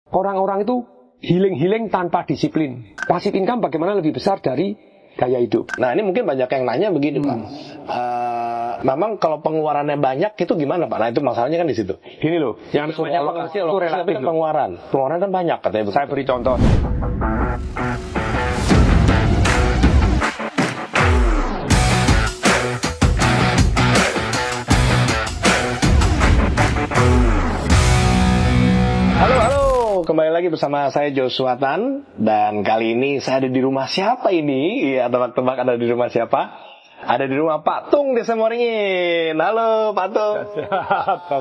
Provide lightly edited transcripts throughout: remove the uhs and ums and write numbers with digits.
orang-orang itu healing tanpa disiplin. Passive income bagaimana lebih besar dari gaya hidup. Nah ini mungkin banyak yang nanya begini Pak. Memang kalau pengeluarannya banyak itu gimana Pak? Nah itu masalahnya kan di situ. Gini loh, yang namanya itu relatif pengeluaran kan banyak katanya. Saya beri contoh. Halo, kembali lagi bersama saya Joshua Tan. Dan kali ini saya ada di rumah siapa ini? Iya, tebak-tebak ada di rumah siapa? Ada di rumah Pak Tung di Semoringin. Halo Pak Tung.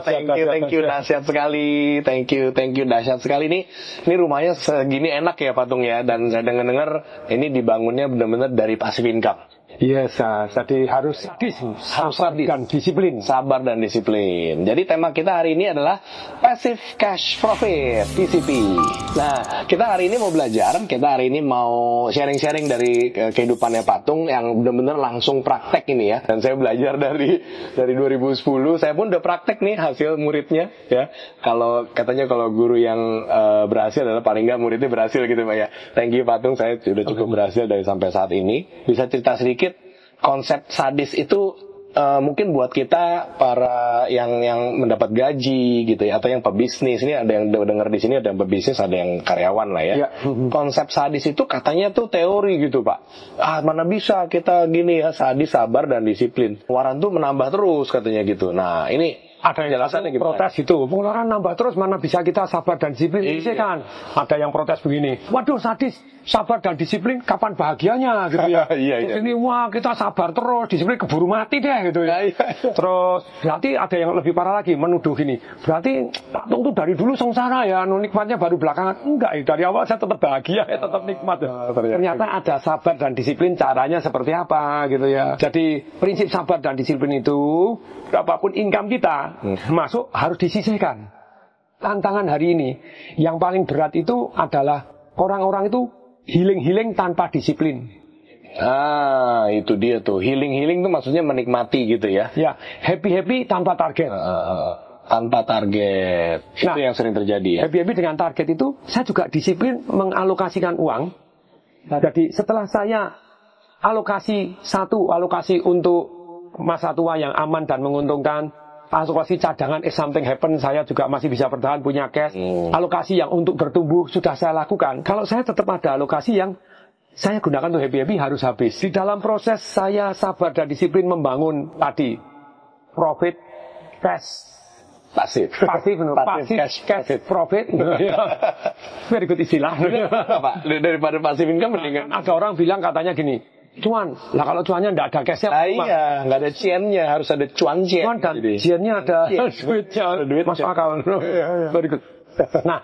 Thank you, dahsyat sekali. Thank you, dahsyat sekali. Ini rumahnya segini enak ya Pak Tung ya. Dan saya dengar ini dibangunnya benar-benar dari passive income. Yes, jadi harus sabar dan disiplin. Sabar dan disiplin. Jadi tema kita hari ini adalah Passive Cash Profit, PCP. Nah, kita hari ini mau belajar, kita hari ini mau sharing-sharing dari kehidupannya Pak Tung yang benar-benar langsung praktek ini ya. Dan saya belajar dari 2010, saya pun udah praktek nih hasil muridnya ya. Kalau katanya kalau guru yang berhasil adalah paling nggak muridnya berhasil gitu Pak ya. Thank you Pak Tung, saya sudah cukup berhasil dari sampai saat ini. Bisa cerita sedikit konsep sadis itu mungkin buat kita para yang mendapat gaji gitu ya, atau yang pebisnis. Ini ada yang dengar di sini, ada yang pebisnis, ada yang karyawan lah ya. Konsep sadis itu katanya tuh teori gitu Pak. Mana bisa kita gini ya, sadis, sabar dan disiplin. Pengeluaran tuh menambah terus katanya gitu. Nah ini ada yang protes itu, pengeluaran nambah terus, mana bisa kita sabar dan disiplin? Iya. Kan ada yang protes begini, waduh sadis, sabar dan disiplin kapan bahagianya gitu ya. Iya. Ini wah kita sabar terus, disiplin keburu mati deh gitu ya. Terus berarti ada yang lebih parah lagi, menuduh gini, berarti Pak Tung tuh dari dulu sengsara ya, nikmatnya baru belakangan. Enggak, dari awal saya tetap bahagia ya, tetap nikmat ya. Ternyata ada sabar dan disiplin, caranya seperti apa gitu ya. Jadi prinsip sabar dan disiplin itu, berapapun income kita masuk harus disisihkan. Tantangan hari ini yang paling berat itu adalah orang-orang itu healing tanpa disiplin. Itu dia tuh, healing tuh maksudnya menikmati gitu ya. Ya, happy tanpa target. Tanpa target. Itu yang sering terjadi ya. Happy dengan target itu, saya juga disiplin mengalokasikan uang. Jadi setelah saya alokasi untuk masa tua yang aman dan menguntungkan, alokasi cadangan if something happen, saya juga masih bisa bertahan punya cash. Alokasi yang untuk bertumbuh sudah saya lakukan. Kalau saya tetap ada alokasi yang saya gunakan untuk happy harus habis. Di dalam proses saya sabar dan disiplin membangun tadi profit cash pasif cash profit. Very good istilah. Pak, daripada passive income mendingan. Ada orang bilang katanya gini, cuan, lah kalau cuannya nggak ada cashnya, iya, nggak ada ciennya, harus ada cuan dan ciennya ada duit masuk akal. Very good. Nah,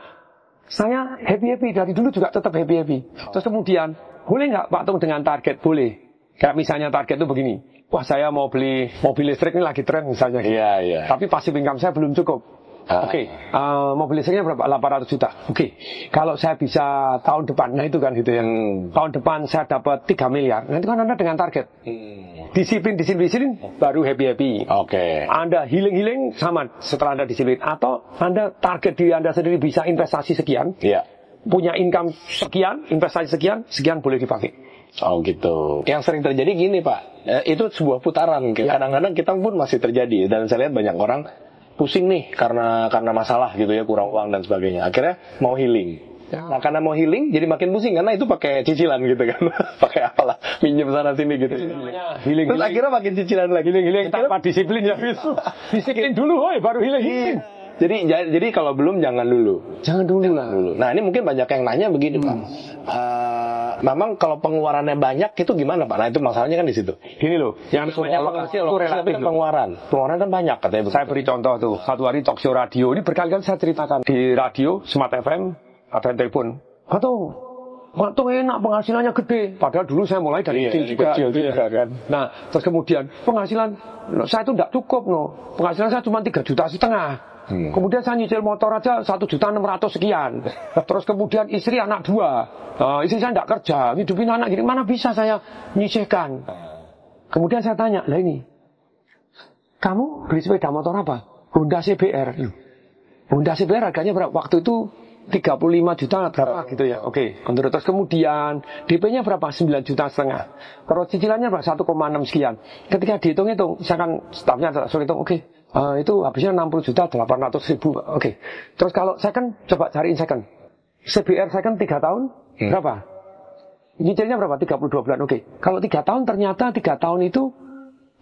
saya happy dari dulu juga tetap happy. Terus kemudian, boleh nggak Pak Tung dengan target? Boleh. Kayak misalnya target itu begini, wah saya mau beli mobil listrik, ini lagi tren misalnya. Iya. Tapi passive income saya belum cukup. Mobil listriknya berapa? 800 juta. Kalau saya bisa tahun depan, nah itu kan gitu yang tahun depan saya dapat 3 miliar. Nanti kan Anda dengan target. Disiplin baru happy. Anda healing sama setelah Anda disiplin, atau Anda target diri Anda sendiri bisa investasi sekian. Punya income sekian, investasi sekian boleh dipakai. Gitu. Yang sering terjadi gini Pak, itu sebuah putaran. Kadang-kadang kita pun masih terjadi. Dan saya lihat banyak orang pusing nih karena masalah gitu ya, kurang uang dan sebagainya. Akhirnya mau healing. Nah karena mau healing jadi makin pusing karena itu pakai cicilan gitu kan. Pakai apalah, minjem sana sini gitu. Terus akhirnya makin cicilan lagi. Healing tanpa disiplin ya. Disiplin dulu baru healing. Jadi kalau belum jangan dulu. Nah ini mungkin banyak yang nanya begini Pak. Memang kalau pengeluarannya banyak itu gimana Pak? Nah itu masalahnya kan di situ. Gini loh, yang namanya pengeluaran kan banyak katanya. Saya beri contoh tuh, satu hari talk show radio, ini berkali-kali saya ceritakan di radio Smart FM, ada yang telepon, Pak Tung enak penghasilannya gede. Padahal dulu saya mulai dari kecil juga kan. Nah terus kemudian penghasilan saya itu tidak cukup penghasilan saya cuma 3,5 juta. Kemudian saya nyicil motor aja 1.600.000 sekian. Terus kemudian istri anak 2. Istri saya tidak kerja, hidupin anak gini, mana bisa saya nyisihkan. Kemudian saya tanya, lah ini, kamu beli sepeda motor apa? Honda CBR. Honda CBR harganya berapa? Waktu itu 35 juta berapa gitu ya. Oke. Terus kemudian DP-nya berapa? 9,5 juta. Terus cicilannya berapa? 1,6 sekian. Ketika dihitung-hitung, misalkan stafnya suruh hitung, oke, itu habisnya 60 juta 800 ribu. Oke. Terus kalau second, coba cariin second. CBR second 3 tahun berapa? Nyicilnya berapa? 32 bulan. Oke. Kalau 3 tahun ternyata 3 tahun itu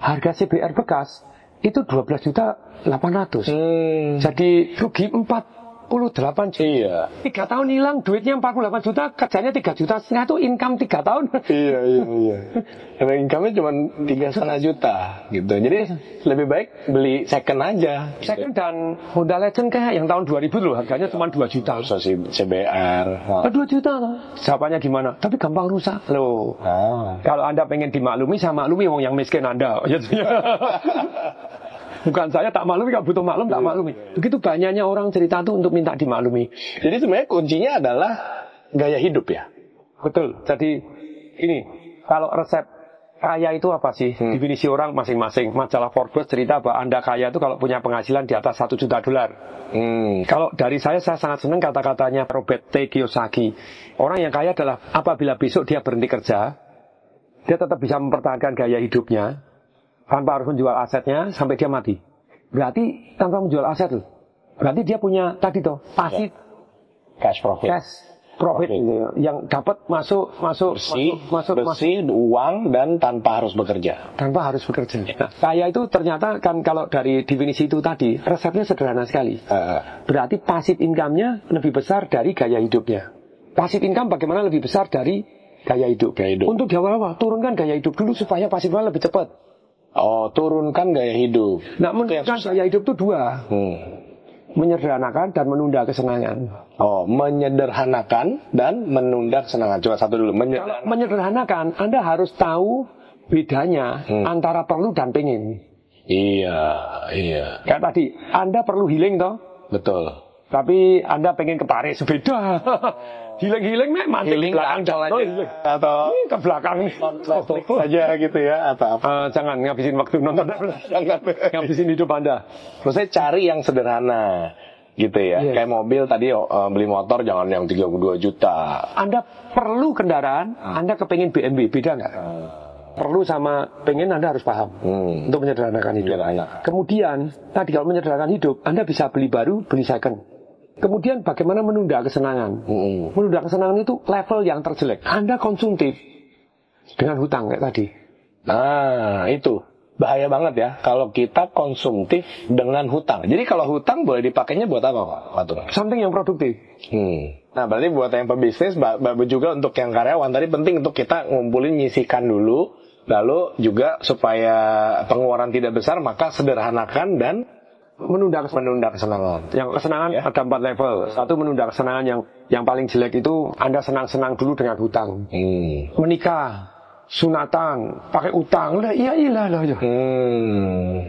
harga CBR bekas itu 12 juta 800. Jadi rugi 48 juta. Iya. 3 tahun hilang duitnya 48 juta, kerjanya 3 juta setengah itu income 3 tahun. Iya. Karena income-nya cuma 3,5 juta gitu. Jadi lebih baik beli second aja. Second dan Honda Legend kayak yang tahun 2000 loh, harganya cuma 2 juta. So, CBR. 2 juta loh. Jawabannya gimana? Tapi gampang rusak loh. Kalau Anda pengen dimaklumi, saya maklumi wong yang miskin Anda. Bukan saya tak maklumi, kalau butuh maklum tak maklumi. Begitu banyaknya orang cerita tuh untuk minta dimaklumi. Jadi sebenarnya kuncinya adalah gaya hidup ya. Betul. Jadi ini kalau resep kaya itu apa sih? Definisi orang masing-masing. Majalah Forbes cerita bahwa Anda kaya itu kalau punya penghasilan di atas 1 juta dolar. Kalau dari saya sangat senang kata-katanya Robert T. Kiyosaki. Orang yang kaya adalah apabila besok dia berhenti kerja, dia tetap bisa mempertahankan gaya hidupnya tanpa harus menjual asetnya sampai dia mati. Berarti tanpa menjual aset loh. Berarti dia punya tadi tuh pasif cash profit gitu, yang dapat masuk bersih uang dan tanpa harus bekerja. Nah, kaya itu ternyata kan kalau dari definisi itu tadi resepnya sederhana sekali. Berarti pasif income-nya lebih besar dari gaya hidupnya. Pasif income bagaimana lebih besar dari gaya hidup. Untuk di awal-awal turunkan gaya hidup dulu supaya pasifnya lebih cepat. Turunkan gaya hidup. Nah, menurunkan gaya hidup itu dua. Menyederhanakan dan menunda kesenangan. Menyederhanakan dan menunda kesenangan. Coba satu dulu. Kalau menyederhanakan, Anda harus tahu bedanya antara perlu dan pengen. Iya. Kayak tadi, Anda perlu healing toh? Betul. Tapi Anda pengen ke Paris, beda. Healing mantik healing belakang atau ke belakang nih aja gitu ya atau apa. Jangan ngabisin waktu nonton. Ngabisin hidup Anda. Maksudnya cari yang sederhana gitu ya. Kayak mobil tadi beli motor jangan yang 32 juta. Anda perlu kendaraan, Anda kepengen BMW, beda nggak? Perlu sama pengen Anda harus paham untuk menyederhanakan hidup. Kemudian tadi kalau menyederhanakan hidup, Anda bisa beli baru, beli second. Kemudian bagaimana menunda kesenangan? Menunda kesenangan itu level yang terjelek. Anda konsumtif dengan hutang kayak tadi. Nah, itu bahaya banget ya kalau kita konsumtif dengan hutang. Jadi kalau hutang boleh dipakainya buat apa, Pak? Something yang produktif. Nah, berarti buat yang pebisnis, juga untuk yang karyawan tadi penting untuk kita ngumpulin, nyisikan dulu, lalu juga supaya pengeluaran tidak besar, maka sederhanakan dan menunda kesenangan. Yang kesenangan ada 4 level. Satu, menunda kesenangan yang paling jelek itu Anda senang-senang dulu dengan hutang. Menikah, sunatan, pakai utang. Iya.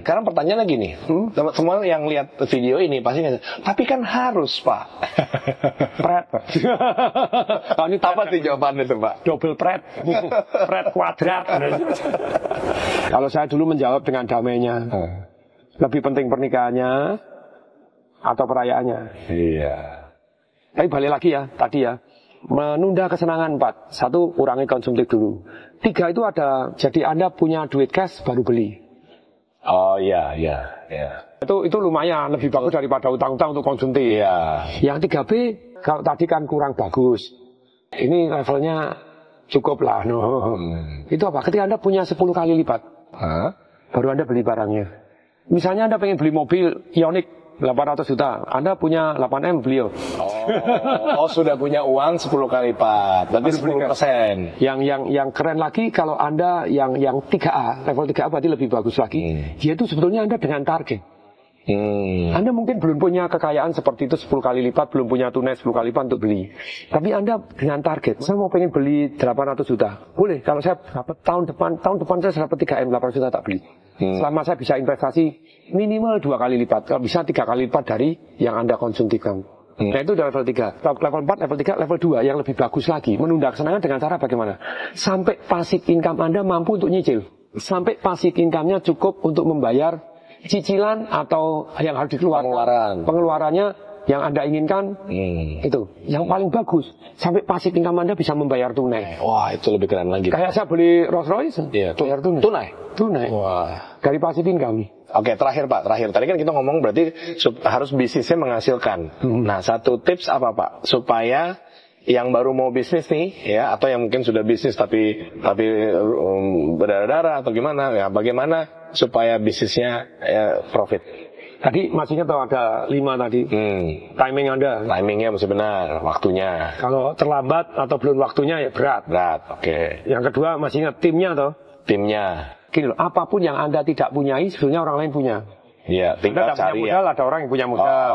Sekarang pertanyaannya gini, semua yang lihat video ini pasti nggak, tapi kan harus, Pak. Pret. Ini apa sih jawabannya itu, Pak? Double pret. Pret kuadrat. Kalau saya dulu menjawab dengan damainya. Lebih penting pernikahannya atau perayaannya. Iya. Tapi balik lagi ya, tadi ya. Menunda kesenangan 4. 1, kurangi konsumtif dulu. 3 itu ada, jadi Anda punya duit cash baru beli. Iya. Itu lumayan, lebih bagus daripada utang-utang untuk konsumtif. Iya. Yang 3B, kalau tadi kan kurang bagus. Ini levelnya cukup lah. Itu apa? Ketika Anda punya 10 kali lipat, baru Anda beli barangnya. Misalnya Anda pengen beli mobil Ioniq 800 juta, Anda punya 8M beliau. Sudah punya uang 10 kali lipat, berarti 10%. Yang keren lagi kalau Anda yang 3A, level 3A berarti lebih bagus lagi. Yaitu sebetulnya Anda dengan target. Anda mungkin belum punya kekayaan seperti itu 10 kali lipat, belum punya tunai 10 kali lipat untuk beli. Tapi Anda dengan target, saya mau pengen beli 800 juta. Boleh, kalau saya dapat tahun depan saya dapat 3M 800 juta tak beli. Selama saya bisa investasi minimal 2 kali lipat, kalau bisa 3 kali lipat dari yang Anda konsumtifkan. Nah itu udah level 3. Level 4, level 3, level 2 yang lebih bagus lagi. Menunda kesenangan dengan cara bagaimana? Sampai passive income Anda mampu untuk nyicil. Sampai passive income-nya cukup untuk membayar cicilan atau yang harus dikeluarkan. Pengeluarannya yang Anda inginkan, itu yang paling bagus. Sampai passive income Anda bisa membayar tunai. Wah, itu lebih keren lagi. Kayak saya beli Rolls Royce, bayar tunai. Tunai. Wah. Dari passive income. Oke, terakhir Pak, tadi kan kita ngomong berarti harus bisnisnya menghasilkan. Nah, satu tips apa Pak supaya yang baru mau bisnis nih, ya, atau yang mungkin sudah bisnis tapi berdarah-darah atau gimana, ya, bagaimana supaya bisnisnya profit? Tadi masihnya tahu ada 5 tadi. Timing Anda. Timingnya mesti benar, waktunya. Kalau terlambat atau belum waktunya ya berat. Oke. Yang kedua masih ingat timnya toh. Timnya. Gini loh, apapun yang Anda tidak punyai sebenarnya orang lain punya. Iya, tinggal Anda cari punya modal, ada orang yang punya modal.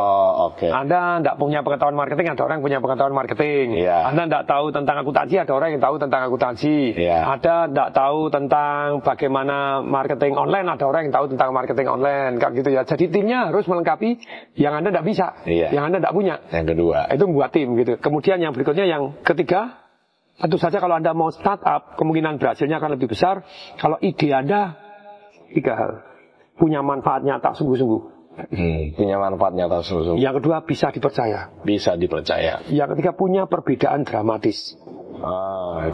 Oke. Anda tidak punya pengetahuan marketing, ada orang yang punya pengetahuan marketing. Iya. Anda tidak tahu tentang akuntansi, ada orang yang tahu tentang akuntansi. Iya. Anda tidak tahu tentang bagaimana marketing online, ada orang yang tahu tentang marketing online, kan gitu ya. Jadi timnya harus melengkapi yang Anda tidak bisa, yang Anda tidak punya. Yang kedua. Itu membuat tim gitu. Kemudian yang berikutnya, yang ketiga, tentu saja kalau Anda mau startup, kemungkinan berhasilnya akan lebih besar kalau ide Anda 3 hal. Punya manfaat nyata sungguh-sungguh. Punya manfaat nyata sungguh-sungguh. Yang kedua, bisa dipercaya. Bisa dipercaya. Yang ketiga, punya perbedaan dramatis.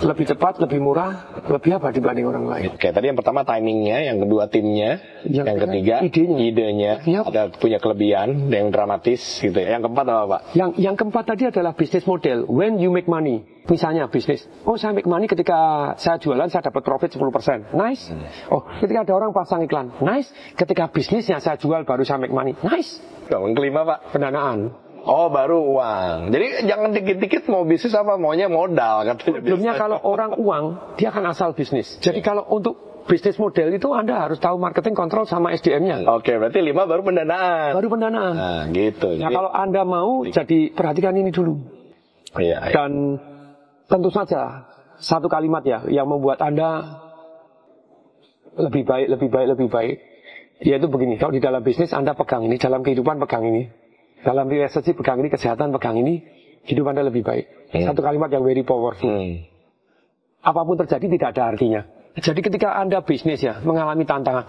Lebih cepat, lebih murah, lebih apa dibanding orang lain. Oke, tadi yang pertama timingnya, yang kedua timnya, yang ketiga idenya. Ada punya kelebihan yang dramatis gitu ya. Yang keempat apa Pak? Yang keempat tadi adalah business model. When you make money. Misalnya bisnis, saya make money ketika saya jualan saya dapat profit 10%. Nice. Ketika ada orang pasang iklan. Nice. Ketika bisnisnya saya jual baru saya make money. Nice. Yang kelima Pak? Pendanaan. Baru uang. Jadi jangan dikit-dikit mau bisnis apa, maunya modal katanya. Sebelumnya kalau orang uang, dia akan asal bisnis. Jadi kalau untuk bisnis model itu Anda harus tahu marketing, kontrol sama SDM-nya. Oke, berarti 5 baru pendanaan. Baru pendanaan. Nah, gitu. Nah, kalau Anda mau, jadi perhatikan ini dulu. Iya. Dan tentu saja satu kalimat ya yang membuat Anda lebih baik. Yaitu begini, kalau di dalam bisnis Anda pegang ini, dalam kehidupan pegang ini, dalam relationship pegang ini, kesehatan pegang ini, hidup Anda lebih baik. Satu kalimat yang very powerful. Apapun terjadi tidak ada artinya. Jadi ketika Anda bisnis ya mengalami tantangan,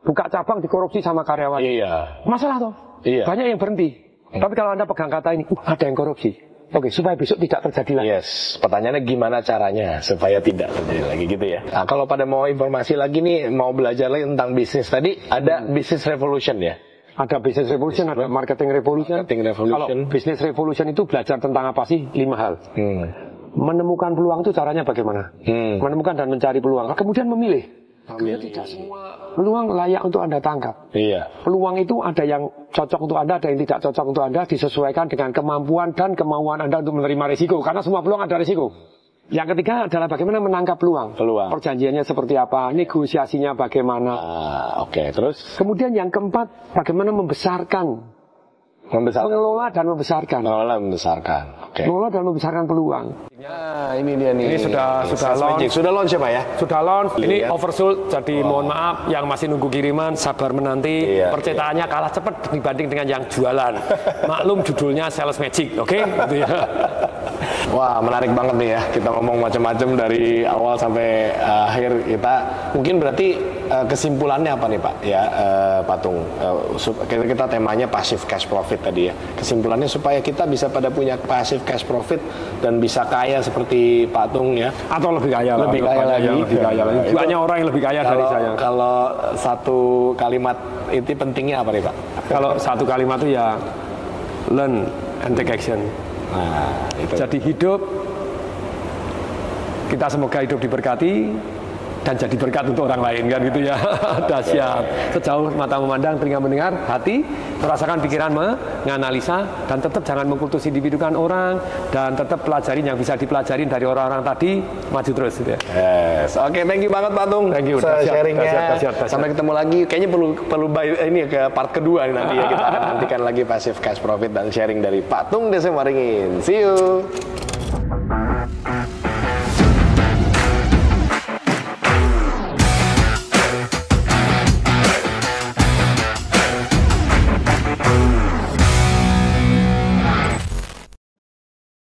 buka cabang dikorupsi sama karyawan. Iya. Masalah toh. Iya. Banyak yang berhenti. Tapi kalau Anda pegang kata ini, ada yang korupsi. Oke, supaya besok tidak terjadi lagi. Yes, pertanyaannya gimana caranya supaya tidak terjadi lagi gitu ya. Nah, kalau pada mau informasi lagi nih, mau belajar lagi tentang bisnis tadi, ada Business Revolution ya? Ada Business Revolution, ada Marketing Revolution. Kalau Business Revolution itu belajar tentang apa sih? 5 hal. Menemukan peluang itu caranya bagaimana? Menemukan dan mencari peluang. Kemudian memilih. Tidak semua peluang layak untuk Anda tangkap. Iya. Peluang itu ada yang cocok untuk Anda, ada yang tidak cocok untuk Anda, disesuaikan dengan kemampuan dan kemauan Anda untuk menerima risiko. Karena semua peluang ada risiko. Yang ketiga adalah bagaimana menangkap peluang. Perjanjiannya seperti apa, negosiasinya bagaimana. Oke, terus? Kemudian yang keempat, bagaimana membesarkan. Mengelola dan membesarkan. Oke. Mengelola dan membesarkan peluang. Nah, ini dia nih. Ini sudah launch. Sudah launch ya Pak ya? Sudah launch. Ini oversold. Jadi mohon maaf yang masih nunggu kiriman, sabar menanti. Percetakannya kalah cepat dibanding dengan yang jualan. Maklum judulnya Sales Magic, oke? Gitu ya. Wah, menarik banget nih ya. Kita ngomong macam-macam dari awal sampai akhir. Kita mungkin berarti kesimpulannya apa nih Pak? Ya, Patung. Kita temanya passive cash profit tadi ya. Kesimpulannya supaya kita bisa pada punya passive cash profit dan bisa kaya seperti Patung ya. Atau lebih kaya lah. Lebih kaya lagi. Banyak orang yang lebih kaya dari saya. Kalau satu kalimat itu pentingnya apa nih Pak? Kalau satu kalimat itu ya learn and take action. Nah, itu. Jadi hidup, kita semoga hidup diberkati dan jadi berkat untuk orang lain kan gitu ya. Dahsyat. Sejauh mata memandang, telinga mendengar, hati merasakan, pikiran menganalisa, dan tetap jangan mengkultus individukan orang, dan tetap pelajarin yang bisa dipelajarin dari orang-orang tadi, maju terus gitu ya. Yes. Oke, thank you banget Patung. Thank you. Sharingnya. Sampai ketemu lagi. Kayaknya perlu ini ke part kedua nanti ya. Kita akan nantikan lagi passive cash profit dan sharing dari Patung Desem Waringin. See you.